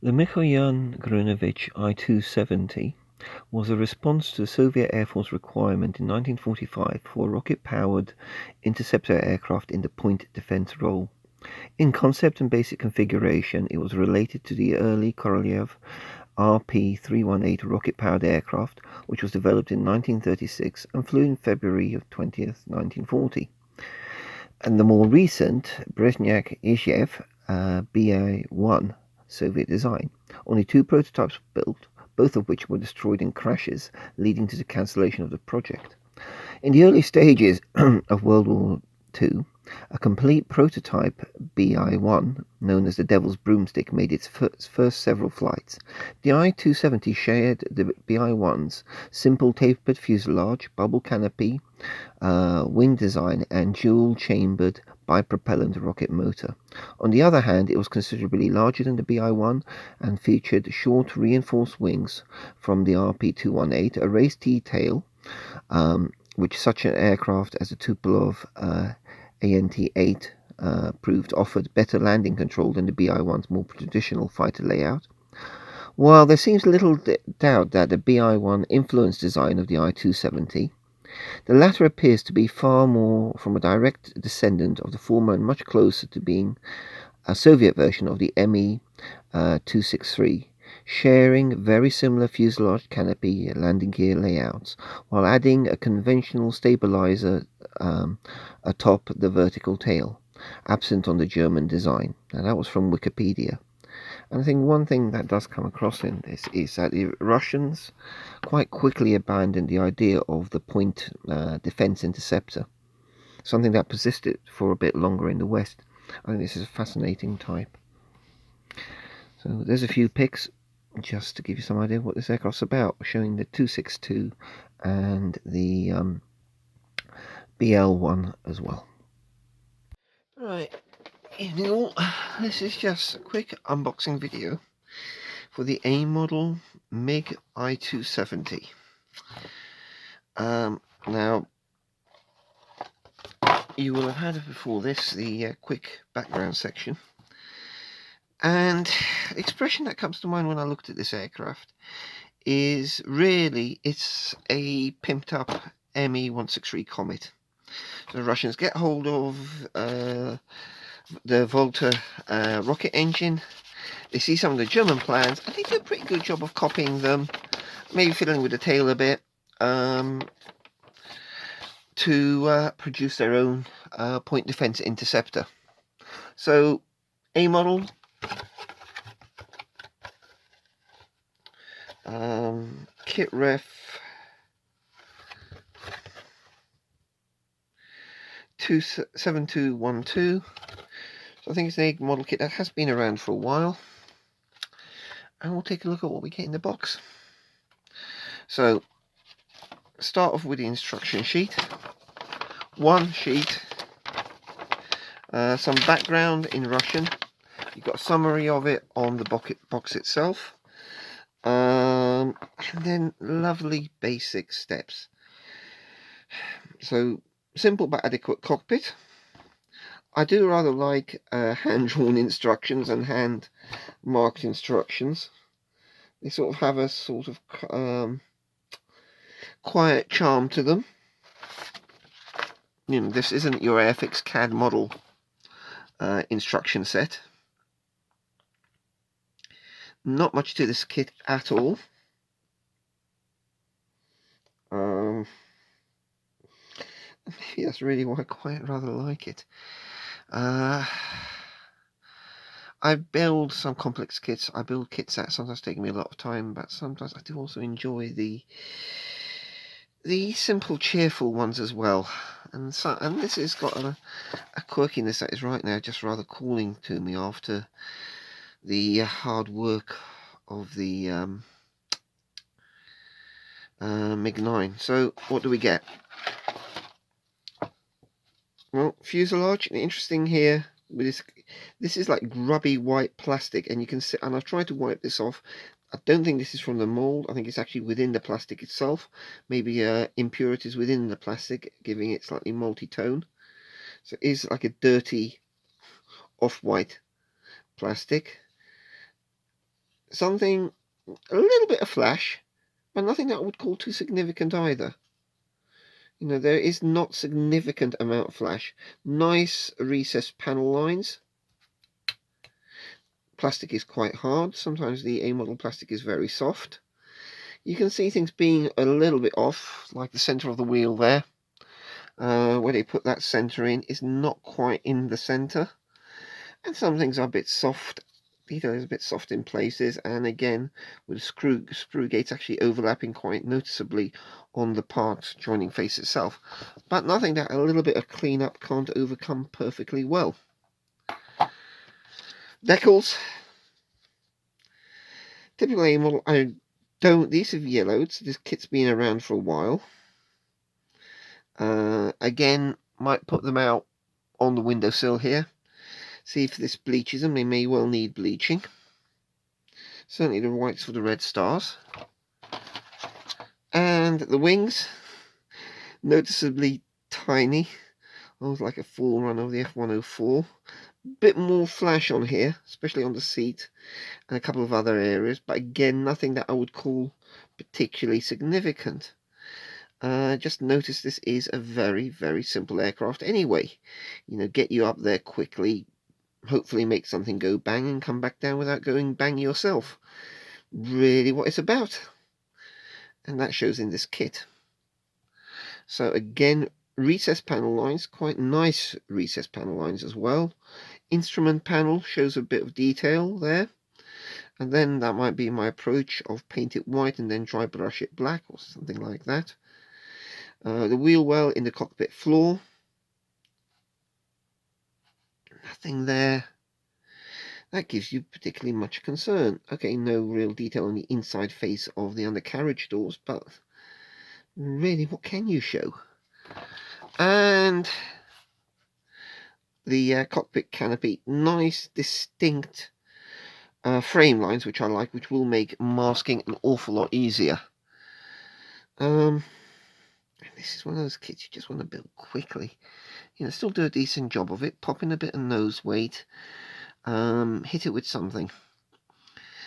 The Mikoyan-Gurevich I-270 was a response to the Soviet Air Force requirement in 1945 for a rocket-powered interceptor aircraft in the point defense role. In concept and basic configuration, it was related to the early Korolyov RP-318 rocket-powered aircraft, which was developed in 1936 and flew in February of 1940. And the more recent Bereznyak-Isayev BI-1 Soviet design. Only 2 prototypes were built, both of which were destroyed in crashes, leading to the cancellation of the project. In the early stages of World War II, a complete prototype BI-1, known as the Devil's Broomstick, made its first several flights. The I-270 shared the BI-1's simple tapered fuselage, bubble canopy, wing design, and dual-chambered bipropellant rocket motor. On the other hand, it was considerably larger than the BI-1 and featured short reinforced wings from the RP-318, a raised T-tail, which such an aircraft as the Tupolev ANT-8 proved offered better landing control than the BI-1's more traditional fighter layout. While there seems little doubt that the BI-1 influenced design of the I-270, the latter appears to be far more from a direct descendant of the former and much closer to being a Soviet version of the Me-263, sharing very similar fuselage canopy landing gear layouts, while adding a conventional stabilizer atop the vertical tail, absent on the German design. Now that was from Wikipedia. And I think one thing that does come across in this is that the Russians quite quickly abandoned the idea of the point defense interceptor, something that persisted for a bit longer in the West. I think this is a fascinating type. So there's a few pics just to give you some idea of what this aircraft's about, showing the 262 and the BL1 as well. Right, evening all. This is just a quick unboxing video for the Amodel Mig I-270. Now, you will have had before this the quick background section. And the expression that comes to mind when I looked at this aircraft is really, it's a pimped up Me-163 Comet. So the Russians get hold of the Volta rocket engine. They see some of the German plans, and they do a pretty good job of copying them, maybe fiddling with the tail a bit, to produce their own point defense interceptor. So, Amodel, kit ref 27212. So I think it's an Amodel kit that has been around for a while, and we'll take a look at what we get in the box. So start off with the instruction sheet, one sheet, some background in Russian. You've got a summary of it on the box itself, and then lovely basic steps. So simple but adequate cockpit. I do rather like hand-drawn instructions and hand-marked instructions. They sort of have a sort of quiet charm to them. You know, this isn't your Airfix CAD model instruction set. Not much to this kit at all. Maybe that's really why I quite rather like it. I build some complex kits. I build kits that sometimes take me a lot of time, but sometimes I do also enjoy the simple, cheerful ones as well. And this has got a quirkiness that is right now just rather calling to me after the hard work of the MiG 9. So what do we get? Well, fuselage. Interesting here with this is like grubby white plastic, and you can see, and I've tried to wipe this off. I don't think this is from the mold. I think it's actually within the plastic itself. Maybe impurities within the plastic, giving it slightly multi-tone. So it is like a dirty off-white plastic. something, a little bit of flash, but nothing that I would call too significant either. You know, there is not significant amount of flash. Nice recessed panel lines. Plastic is quite hard. Sometimes the Amodel plastic is very soft. You can see things being a little bit off, like the center of the wheel there. Where they put that center in is not quite in the center. And some things are a bit soft. Detail is a bit soft in places, and again with screw gates actually overlapping quite noticeably on the part joining face itself, but nothing that a little bit of cleanup can't overcome perfectly well. Decals, typical Amodel. These have yellowed, so this kit's been around for a while. Again, might put them out on the windowsill here. See if this bleaches them. They may well need bleaching. Certainly the whites for the red stars. And the wings, noticeably tiny, almost like a forerunner of the F-104. Bit more flash on here, especially on the seat and a couple of other areas, but again, nothing that I would call particularly significant. Just notice this is a very, very simple aircraft anyway. You know, get you up there quickly, hopefully make something go bang and come back down without going bang yourself. Really what it's about. And that shows in this kit. So again, recessed panel lines, quite nice recessed panel lines as well. Instrument panel shows a bit of detail there. And then that might be my approach of paint it white and then dry brush it black or something like that. The wheel well in the cockpit floor. Nothing there that gives you particularly much concern. Okay, no real detail on the inside face of the undercarriage doors, but really, what can you show? And the cockpit canopy, nice, distinct frame lines, which I like, which will make masking an awful lot easier. This is one of those kits you just want to build quickly. You know, still do a decent job of it, pop in a bit of nose weight, hit it with something.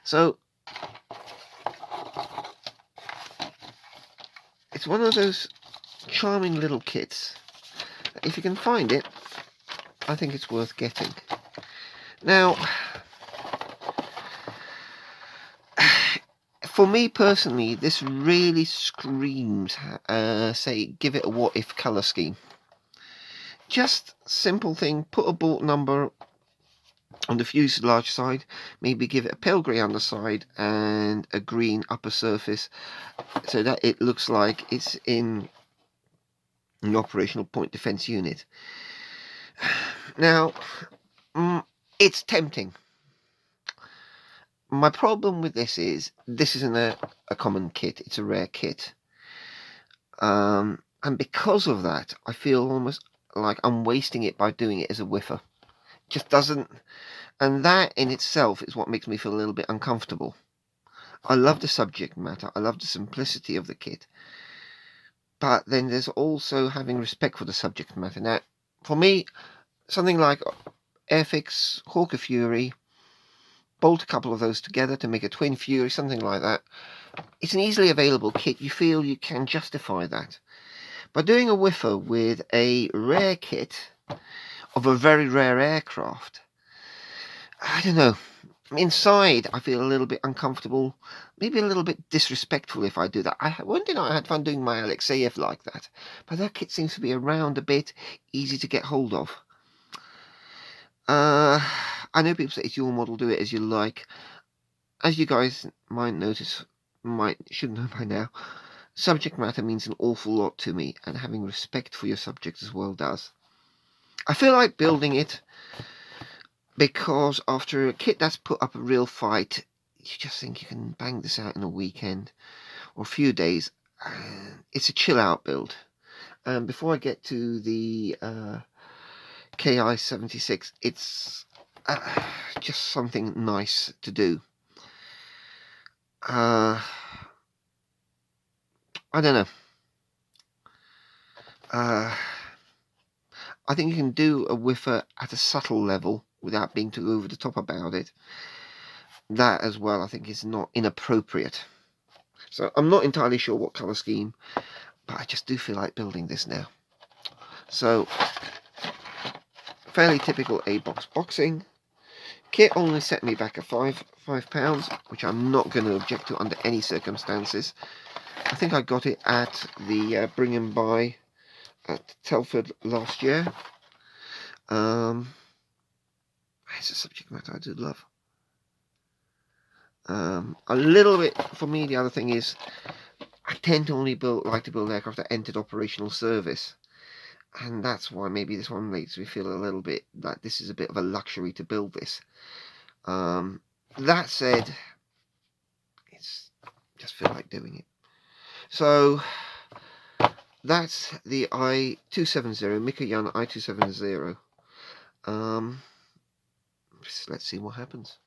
So it's one of those charming little kits. If you can find it, I think it's worth getting. Now, for me personally, this really screams, say, give it a what-if colour scheme. Just simple thing, put a bolt number on the fuselage side, maybe give it a pale grey underside and a green upper surface, so that it looks like it's in an operational point defence unit. Now, it's tempting. My problem with this isn't a common kit, it's a rare kit. And because of that, I feel almost like I'm wasting it by doing it as a whiffer. Just doesn't, and that in itself is what makes me feel a little bit uncomfortable. I love the subject matter, I love the simplicity of the kit, but then there's also having respect for the subject matter. Now, for me, something like Airfix, Hawker Fury, bolt a couple of those together to make a twin Fury, something like that. It's an easily available kit. You feel you can justify that. But doing a whiffer with a rare kit of a very rare aircraft, I don't know. Inside, I feel a little bit uncomfortable, maybe a little bit disrespectful if I do that. One day I had fun doing my Alexeyev like that, but that kit seems to be around a bit, easy to get hold of. I know people say it's your model, do it as you like. As you guys might notice, should know by now, subject matter means an awful lot to me, and having respect for your subject as well does. I feel like building it because after a kit that's put up a real fight, you just think you can bang this out in a weekend or a few days. It's a chill out build. And before I get to the KI-76, it's just something nice to do. I don't know. I think you can do a whiffer at a subtle level without being too over the top about it. that as well, I think, is not inappropriate. So I'm not entirely sure what colour scheme, but I just do feel like building this now. So, fairly typical A-box boxing. Kit only set me back a £5, which I'm not going to object to under any circumstances. I think I got it at the Bring and Buy at Telford last year. It's a subject matter I do love. A little bit, for me, the other thing is, I tend to only like to build aircraft that entered operational service. And that's why maybe this one makes me feel a little bit like this is a bit of a luxury to build this. That said, it's just feel like doing it. So that's the I-270, Mikoyan I-270. Let's see what happens.